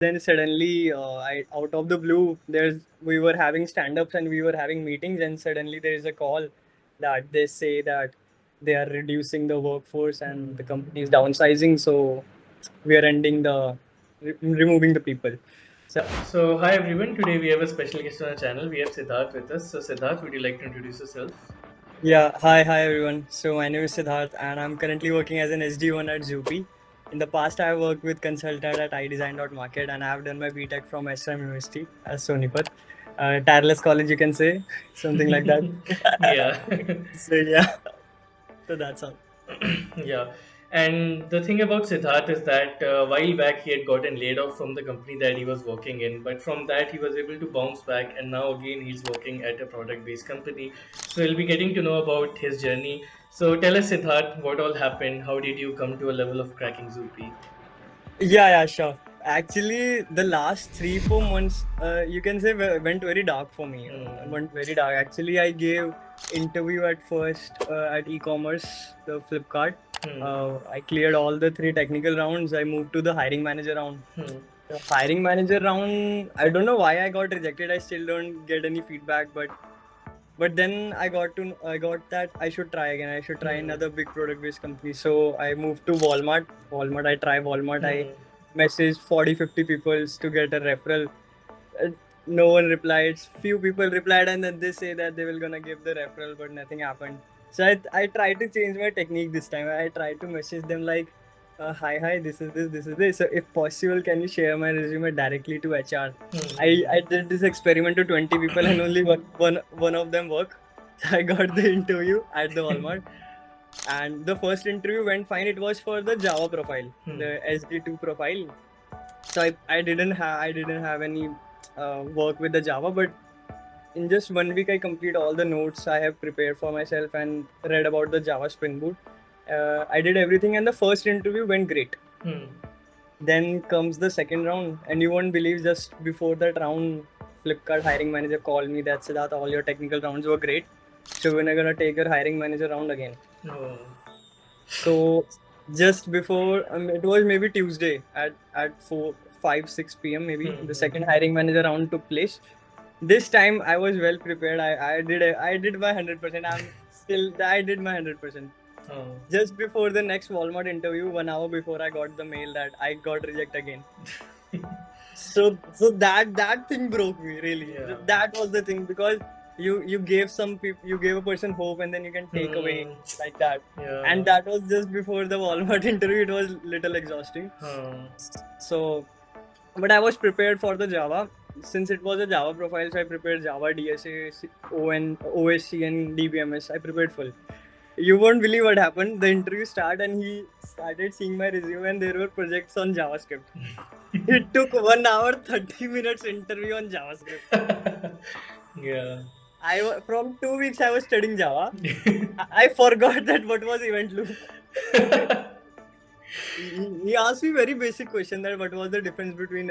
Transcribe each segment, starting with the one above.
Then suddenly, out of the blue, we were having stand-ups and we were having meetings, and suddenly there is a call that they say that they are reducing the workforce and the company is downsizing, so we are removing the people. So So, hi everyone. Today we have a special guest on our channel. We have Siddharth with us. So, Siddharth, would you like to introduce yourself? yeah, hi everyone. So my name is Siddharth, and I'm currently working as an SD1 at Zoopy. In the past, I worked with consultant at iDesign.market, and I have done my BTech from SRM University as Sonipat. Tireless college, you can say, something like that. Yeah. So yeah, so that's all. Yeah. And the thing about Siddharth is that a while back he had gotten laid off from the company that he was working in, but from that he was able to bounce back, and now again he's working at a product based company. So we'll be getting to know about his journey. So tell us, Siddharth, what all happened? How did you come to a level of cracking Zoopy? Yeah, sure. Actually, the last 3 4 months, you can say, went very dark for me. Hmm. Went very dark. Actually, I gave interview at first at e-commerce, the Flipkart. Hmm. I cleared all the three technical rounds. I moved to the hiring manager round. Hmm. The hiring manager round, I don't know why I got rejected. I still don't get any feedback, but then I got that I should try again. I should try Hmm. another big product based company. So I moved to Walmart. I try Walmart. I Hmm. messaged 40 50 people to get a referral. Uh, no one replied. Few people replied, and then they say that they will gonna give the referral, but nothing happened. So I tried to change my technique this time. I tried to message them like, hi, this is this. So if possible, can you share my resume directly to HR? I did this experiment to 20 people, and only one of them worked. So I got the interview at the Walmart, and the first interview went fine. It was for the Java profile, Hmm. the SD2 profile. So I didn't have any work with the Java, but in just 1 week I complete all the notes I have prepared for myself and read about the Java Spring Boot. I did everything, and the first interview went great. Hmm. Then comes the second round, and you won't believe, just before that round, Flipkart hiring manager called me that Siddharth, all your technical rounds were great. So we're not gonna take your hiring manager round again. Oh. So just before, it was maybe Tuesday at 4 5 6 p.m. maybe Hmm. the Hmm. second hiring manager round took place. This time I was well prepared. I did my 100%. I did my 100%. Oh. Just before the next Walmart interview, 1 hour before, I got the mail that I got rejected again. So that thing broke me really. Yeah. That was the thing, because you gave some people, you gave a person hope, and then you can take away Hmm. like that. And Yeah. that was just before the Walmart interview. It was little exhausting. Hmm. So, but I was prepared for the Java, since it was a Java profile. So I prepared Java, DSA, ON, OSC, and DBMS. I prepared full. You won't believe what happened. The interview started, and he started seeing my resume, and there were projects on JavaScript. It took 1 hour 30 minutes interview on JavaScript. Yeah. From 2 weeks I was studying Java. I forgot that what was event loop. He asked me very basic question, that what was the difference between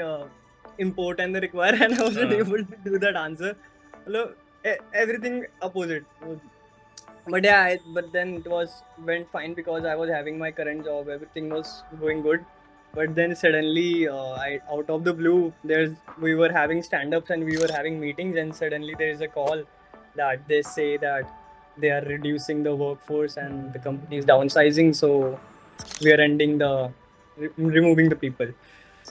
import and the require, and I wasn't Uh, able to do that answer. Hello, everything opposite. But yeah, but then it was went fine because I was having my current job. Everything was going good. But then suddenly, I out of the blue, we were having stand-ups and we were having meetings, and suddenly there is a call that they say that they are reducing the workforce and the company is downsizing. So we are removing the people.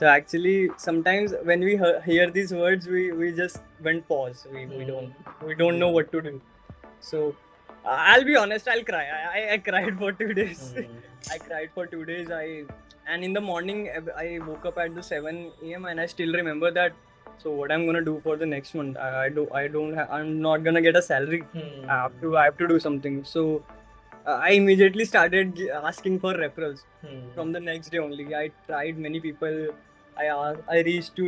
So actually, sometimes when we hear these words, we just went pause. We don't know yeah. what to do. So I'll be honest, I'll cry. I cried for 2 days. Hmm. I cried for 2 days. And in the morning I woke up at the 7 a.m. and I still remember that. So what I'm gonna do for the next month? I'm not gonna get a salary. Hmm. I have to do something. So I immediately started asking for referrals Hmm. from the next day only. I tried many people. I reached to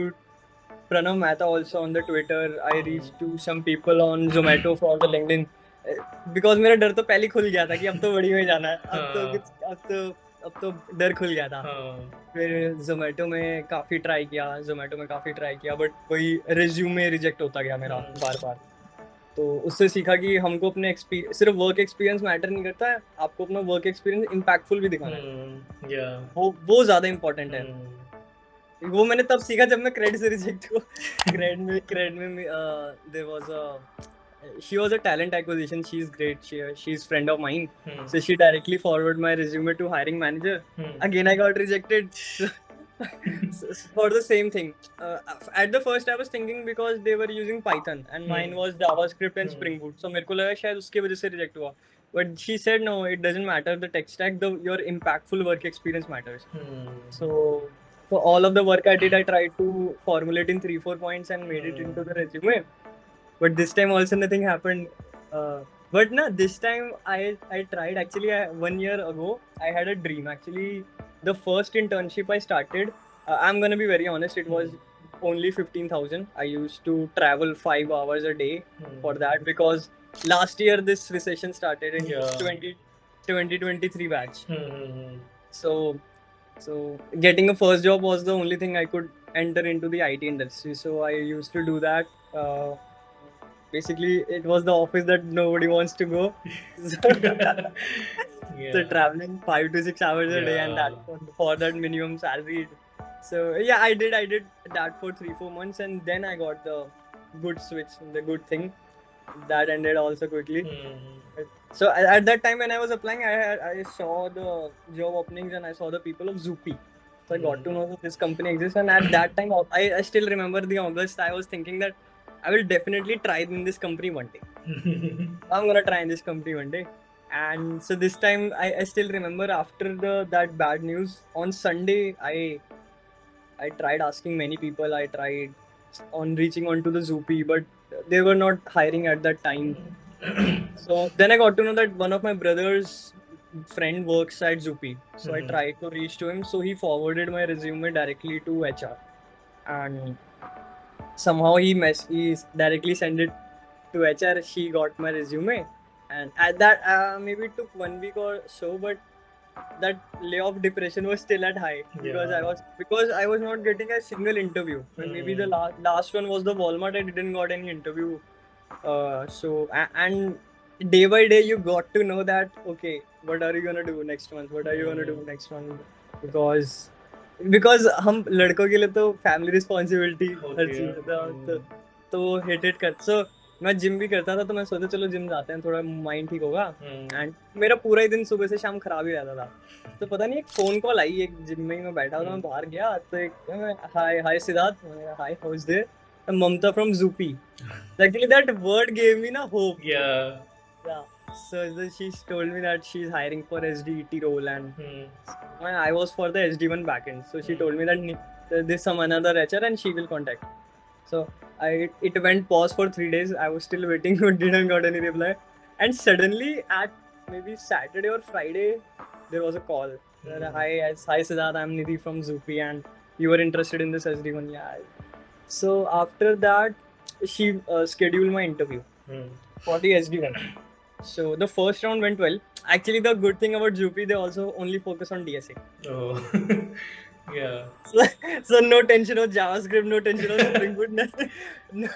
Pranav Mehta also on the Twitter. I reached Hmm. to some people on Zomato for the LinkedIn. Because मेरा डर तो पहले ही खुल गया था कि अब तो बड़ी में जाना है, हाँ. अब तो डर खुल गया था. हाँ. फिर जोमेटो में काफी ट्राई किया, बट वही रिज्यूमे रिजेक्ट होता गया मेरा Hmm. बार बार. तो उससे सीखा कि हमको अपने एक्सपीरियंस, सिर्फ वर्क एक्सपीरियंस मैटर नहीं करता है, आपको अपना वर्क एक्सपीरियंस इम्पैक्टफुल भी दिखाना है. Hmm. Yeah. वो ज्यादा इंपॉर्टेंट है. Hmm. वो मैंने तब सीखा जब मैं क्रेड से रिजेक्ट हुआ। क्रेड में there was a she was a talent acquisition. She's great. She's friend of mine. Hmm. So she directly forwarded my resume to hiring manager. Hmm. Again, I got rejected. So for the same thing. At the first, I was thinking because they were using Python and mine was JavaScript and Spring Boot. So मेरे को लगा शायद उसके वजह से reject हुआ. But she said no, it doesn't matter the tech stack. Your impactful work experience matters. Hmm. So for all of the work I did, I tried to formulate in 3-4 points and made it into the resume. But this time also nothing happened. But no, this time I tried. Actually, 1 year ago I had a dream. Actually, the first internship I started, I'm gonna be very honest. It was only 15,000. I used to travel 5 hours a day for that because last year this recession started in Yeah. 2023 batch. Hmm. So getting a first job was the only thing I could enter into the IT industry. So I used to do that. Basically, it was the office that nobody wants to go. So, so traveling 5 to 6 hours a day, and that for that minimum salary. So yeah, I did that for 3-4 months, and then I got the good switch, the good thing. That ended also quickly. So at that time when I was applying, I saw the job openings and I saw the people of Zoopy. So I got to know that this company exists, and at that time I still remember the August. I was thinking that I will definitely try in this company one day. I'm gonna try in this company one day. And so this time I still remember after that bad news on Sunday I tried asking many people. I tried on reaching onto the Zoopy, but they were not hiring at that time. So then I got to know that one of my brother's friend works at Zoopy. So I tried to reach to him. So he forwarded my resume directly to HR, and somehow he directly sent it to HR. She got my resume, and at that maybe it took 1 week or so, but that layoff depression was still at high because I was not getting a single interview. And maybe the last one was the Walmart. I didn't got any interview. And day by day you got to know that okay, what are you gonna do next month? What are you gonna do next month? Because हम लड़कों के लिए तो family responsibility हर चीज तो hit it कर सो मैं gym भी करता था तो मैं सोचा चलो जिम जाते हैं थोड़ा माइंड ठीक होगा एंड मेरा पूरा ही दिन सुबह से शाम खराब ही रहता था तो पता नहीं एक फोन कॉल आई एक जिम में ही मैं बैठा था मैं बाहर गया तो एक hi hi Siddharth hi how is there Mamata from Zoopy. Actually, that word gave me na hope. Yeah. So she told me that she's hiring for SDET role, and I was for the SD1 backend. So she told me that there's some another HR and she will contact. So it went pause for 3 days. I was still waiting, but didn't got any reply. And suddenly at maybe Saturday or Friday, there was a call. Hi Siddharth, I'm Nidhi from Zoopy, and you were interested in this SD1. Yeah. So after that, she scheduled my interview for the SD1. So the first round went well. Actually, the good thing about Zoopy, they also only focus on DSA. Yeah. So no tension of JavaScript, no tension of Spring Boot,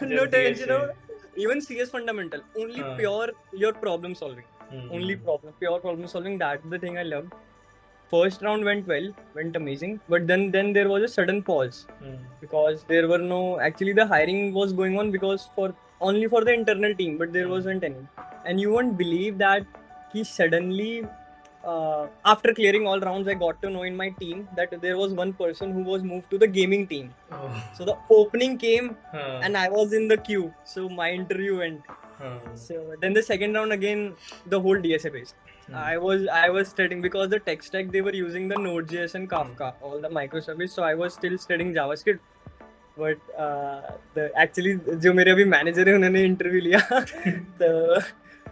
no tension of even CS fundamental. Only pure your problem solving. Only pure problem solving. That's the thing I loved. First round went well, went amazing, but then there was a sudden pause because there were no. Actually, the hiring was going on because only for the internal team, but there wasn't any. And you won't believe that he suddenly, after clearing all rounds, I got to know in my team that there was one person who was moved to the gaming team. So the opening came, and I was in the queue. So my interview went. So then the second round again, the whole DSA based. I was studying because the tech stack they were using the Node.js and Kafka, all the microservice. So I was still studying JavaScript. But actually जो मेरे अभी manager है उन्होंने interview लिया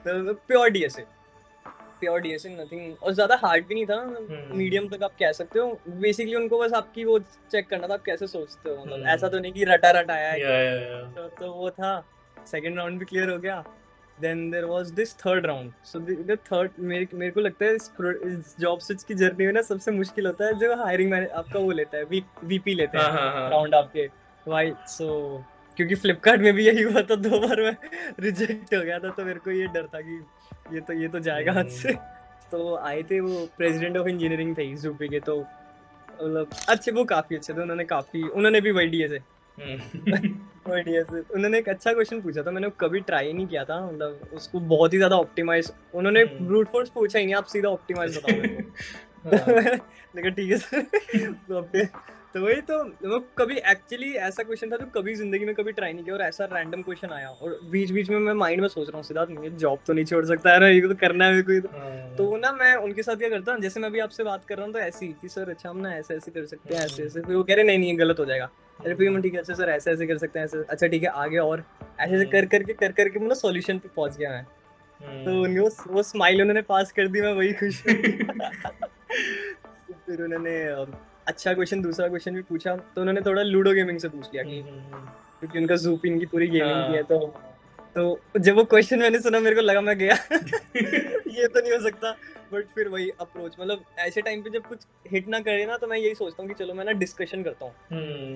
तो pure DSA nothing और ज्यादा hard भी नहीं था मीडियम तक आप कह सकते हो बेसिकली उनको बस आपकी वो चेक करना था आप कैसे सोचते हो मतलब ऐसा तो नहीं कि रटा आया है तो वो था सेकंड राउंड भी क्लियर हो गया then there was this third round so the third मेरे को लगता है इस जॉब स्विच की जर्नी में ना सबसे मुश्किल होता है जो हायरिंग मैनेजर आपका वो लेता है वीपी लेते हैं राउंड आपके वाई सो क्योंकि फ्लिपकार्ट में भी यही हुआ था 2 बार मैं रिजेक्ट हो गया था तो मेरे को ये डर था कि ये तो जाएगा हाथ से तो आए थे वो प्रेसिडेंट ऑफ इंजीनियरिंग थे Zoopy के तो मतलब अच्छे, वो काफी अच्छे थे, उन्होंने भी वही डीए से हम्म। वही डीए से उन्होंने एक अच्छा क्वेश्चन पूछा था, मैंने कभी ट्राई नहीं किया था, मतलब उसको बहुत ही ज्यादा ऑप्टिमाइज, उन्होंने हम्म। ब्रूट फोर्स पूछा ही नहीं, आप सीधा ऑप्टिमाइज बताओ मेरे को। हाँ। देखा ठीक है सर। तो वही तो, वो कभी एक्चुअली ऐसा क्वेश्चन था जो कभी जिंदगी में कभी ट्राई नहीं किया, और ऐसा रैंडम क्वेश्चन आया, और बीच बीच में मैं माइंड में सोच रहा हूँ सिद्धार्थ, ये जॉब तो नहीं छोड़ सकता है ना, ये तो करना है मेरे को ये तो हाँ। वो ना मैं उनके साथ क्या करता हूँ, जैसे मैं अभी आपसे बात कर रहा हूँ तो ऐसी कि सर अच्छा हम ना ऐसे ऐसे कर सकते हैं, ऐसे हम्म। ऐसे, फिर वो कह रहे नहीं नहीं ये गलत हो जाएगा, अरे फिर हम्म। मैं ठीक है अच्छा सर ऐसे ऐसे कर सकते हैं, ऐसे अच्छा ठीक है आगे, और ऐसे ऐसे हम्म। कर करके मतलब सॉल्यूशन पे पहुंच गया मैं। तो हम्म। उनके वो स्माइल उन्होंने पास कर दी, मैं वही खुश हूँ। फिर उन्होंने अच्छा क्वेश्चन, दूसरा क्वेश्चन भी पूछा, तो उन्होंने थोड़ा लूडो गेमिंग से पूछ लिया कि, हम्म। क्योंकि उनका जूपिन की पूरी गेमिंग की है, हाँ। तो जब वो क्वेश्चन मैंने सुना मेरे को लगा मैं गया। ये तो नहीं हो सकता। बट फिर वही अप्रोच, मतलब ऐसे टाइम पे जब कुछ हिट ना करे ना, तो मैं यही सोचता हूँ कि चलो मैं ना डिस्कशन करता हूँ,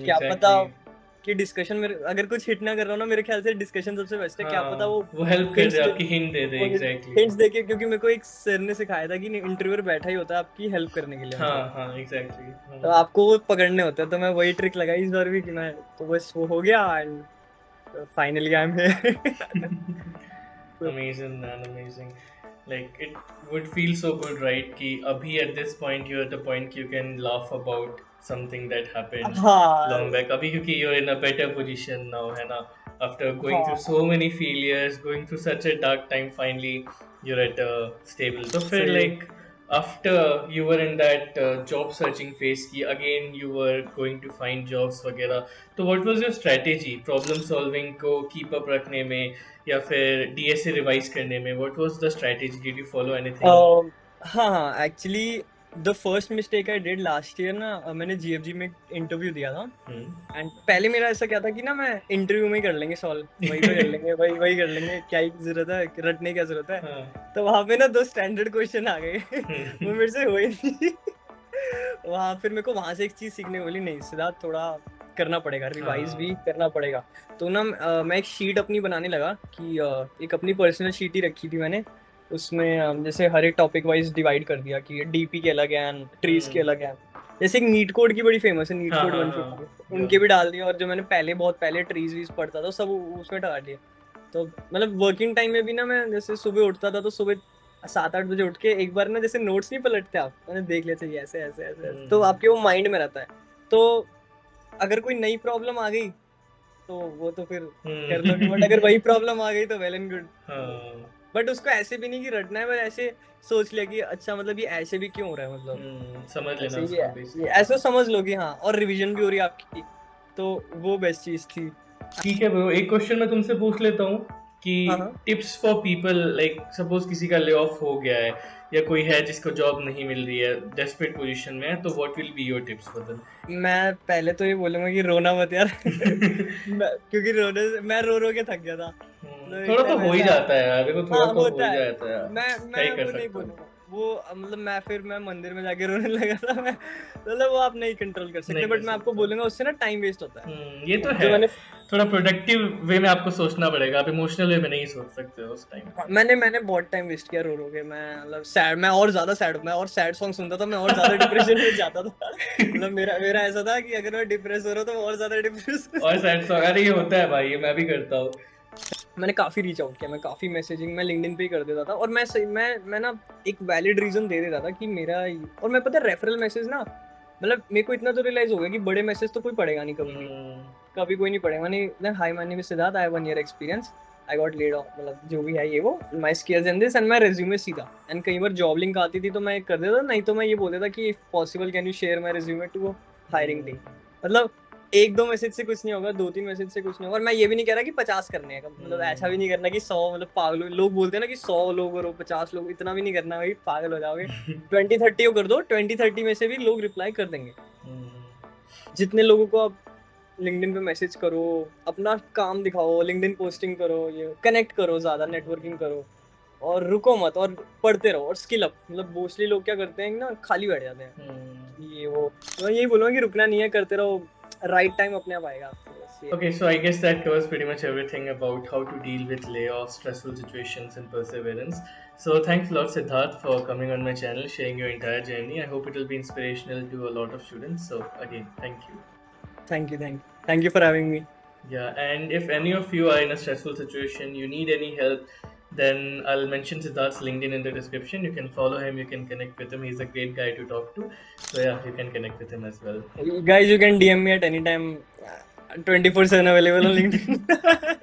क्या पता एग्जैक्टली। कि डिस्कशन में अगर कुछ हिट ना कर रहा हूँ ना, मेरे ख्याल से डिस्कशन सबसे बेस्ट है, क्या पता हाँ, वो वो हेल्प कर दे, हिंट्स दे, आपकी हिंट दे दे, वो एग्जैक्टली। हिंट्स देके, क्योंकि मेरे को एक सर ने सिखाया था कि इंटरव्यूअर बैठा ही होता है आपकी हेल्प करने के लिए, हाँ मतलब हाँ, एग्जैक्टली। तो आपको वो पकड़ने होते हैं, तो मैं वही ट्रिक लगाई इस बार भी कि मैं, तो बस वो हो गया, and finally I am here. Amazing, man, amazing. Like it would feel so good, right? कि अभी at this point you're at the point you can laugh about something that happened हाँ long back. अभी क्योंकि you're in a better position now, है ना? After going through हाँ so many failures, going through such a dark time, finally you're at a stable. तो फिर सही है। like after you were in that job searching phase की again you were going to find jobs वगैरह, तो what was your strategy? Problem solving को keep up रखने में या फिर डीएसए रिवाइज करने में, what was the strategy, did you follow anything? हाँ हाँ, actually the first mistake I did last year ना, मैंने जीएफजी में इंटरव्यू दिया था, हम्म। एंड पहले मेरा ऐसा क्या था कि ना मैं इंटरव्यू में ही कर लेंगे सॉल्व, वहीं पे कर लेंगे, वही वही कर लेंगे, क्या ही जरूरत है रटने की, क्या जरूरत है। हाँ। तो वहां पे ना दो स्टैंडर्ड क्वेश्चन आ गए। वो हम्म। मेरे से हुए नहीं। वहां फिर मेरे को वहां से एक चीज सीखने को मिली, नहीं सिद्धार्थ थोड़ा करना पड़ेगा, रिवाइज भी हाँ। करना पड़ेगा। तो ना मैं एक शीट अपनी बनाने लगा कि एक अपनी पर्सनल शीट ही रखी थी मैंने, उसमें जैसे हर एक टॉपिक वाइज डिवाइड कर दिया कि डीपी के अलग हैं, ट्रीज के हम्म। अलग हैं, जैसे एक नीट कोड की बड़ी फेमस है, नीट हाँ कोड हाँ 150, हाँ, उनके भी डाल दिए, और जो मैंने पहले बहुत पहले ट्रीज वीज पढ़ता था सब उसमें डाल दिए। तो मतलब वर्किंग टाइम में भी ना मैं जैसे सुबह उठता था, तो सुबह 7-8 बजे उठ के एक बार ना, जैसे नोट्स नहीं पलटते आप, मैंने देख लिया चाहिए ऐसे ऐसे ऐसे ऐसे, तो हम्म। आपके वो माइंड में रहता है। तो अगर कोई नई प्रॉब्लम आ गई तो वो तो फिर कर लोगे, बट अगर हम्म। वही प्रॉब्लम आ गई तो वेल एंड गुड। हाँ। बट उसको ऐसे भी नहीं कि रटना है, बस ऐसे सोच लिया कि अच्छा मतलब ये ऐसे भी क्यों हो रहा है, मतलब समझ लेना ऐसे ही है, उसको ये बेसिकली। ऐसे समझ लो कि हाँ, और रिवीजन भी हो रही है आपकी, तो वो बेस्ट चीज थी। ठीक है ब्रो, एक क्वेश्चन मैं तुमसे पूछ लेता हूँ कि हाँ हाँ। Tips for people, like suppose किसी का ले ऑफ हो गया है या कोई है जिसको जॉब नहीं मिल रही है, डेस्परेट पोजीशन में है, तो what will be your tips for मैं पहले तो ये बोलूंगा कि रोना मत यार। देम? क्योंकि रोने मैं रो रो के थक गया था, मतलब एक थोड़ा तो टाइम हो ही ऐसा, जाता है यार, देखो थोड़ा हाँ तो हो होता ही है। जाता है यार। क्या ही मैं कर वो नहीं सकता हूँ। बोलूंगा वो मतलब मैं मंदिर में जाके रोने लगा था मैं, मतलब वो आप नहीं कंट्रोल कर सकते, नहीं कर बट मैं आपको सकता। बोलूंगा उससे ना टाइम वेस्ट होता है। ये तो है। जो मैंने थोड़ा प्रोडक्टिव वे में आपको सोचना पड़ेगा, आप इमोशनल वे में नहीं सोच सकते हो उस टाइम हाँ, पे। मैंने बहुत टाइम वेस्ट किया रो रो के, मैं मतलब सैड, मैं और ज्यादा सैड, मैं और सैड सॉन्ग सुनता था, मैं और ज्यादा डिप्रेशन में जाता था। मतलब मेरा मेरा ऐसा था कि अगर मैं डिप्रेस हो रहा हूँ तो मैं और ज्यादा डिप्रेस। और सैड सॉन्ग, अरे ये होता है भाई, ये मैं भी करता हूँ। मैंने काफी रीच आउट किया, मैं काफी मैसेजिंग मैं लिंक्डइन पे ही कर देता था, और मैं सही मैं ना एक वैलिड रीजन दे देता था कि मेरा और मैं पता रेफरल मैसेज ना, मतलब मेरे को इतना तो रियलाइज हो गया कि बड़े मैसेज तो कोई पढ़ेगा नहीं कभी भी, हम्म। कभी कोई नहीं पढ़ेगा नहीं। Hi my name is Siddharth, I have 1 year experience, I got laid off, मतलब जो भी है ये वो, my skills in this and my resume सीधा, एंड कई बार जॉब लिंक आती थी तो मैं कर देता, नहीं तो मैं ये बोल देता कि if possible can you share my resume to hiring team. मतलब एक दो मैसेज से कुछ नहीं होगा, 2-3 मैसेज से कुछ नहीं होगा, और मैं ये भी नहीं कह रहा कि 50 करने हैं, मतलब ऐसा भी नहीं करना कि 100, मतलब पागल लोग बोलते हैं ना कि 100 लोग और 50 लोग, इतना भी नहीं करना भाई, पागल हो जाओगे। 20-30 को कर दो, 20-30 में से भी लोग रिप्लाई कर देंगे। जितने लोगों को आप लिंक्डइन पे मैसेज करो, अपना काम दिखाओ, लिंक्डइन पोस्टिंग करो, ये कनेक्ट करो, ज्यादा नेटवर्किंग करो, और रुको मत, और पढ़ते रहो, और स्किल अप, मतलब मोस्टली लोग क्या करते हैं ना, खाली बैठ जाते हैं, ये वो, तो मैं यही बोलूंगा कि रुकना नहीं है, करते रहो, right time अपने आप आएगा आपको, बस ये. Okay, so I guess that covers pretty much everything about how to deal with layoffs, stressful situations, and perseverance. So thanks a lot, Siddharth, for coming on my channel, sharing your entire journey. I hope it will be inspirational to a lot of students. So again, thank you. Thank you for having me. Yeah, and if any of you are in a stressful situation, you need any help, then I'll mention Siddharth's LinkedIn in the description. You can follow him, you can connect with him. He's a great guy to talk to. So yeah, you can connect with him as well. You guys, you can DM me at any time. 24/7 available on LinkedIn.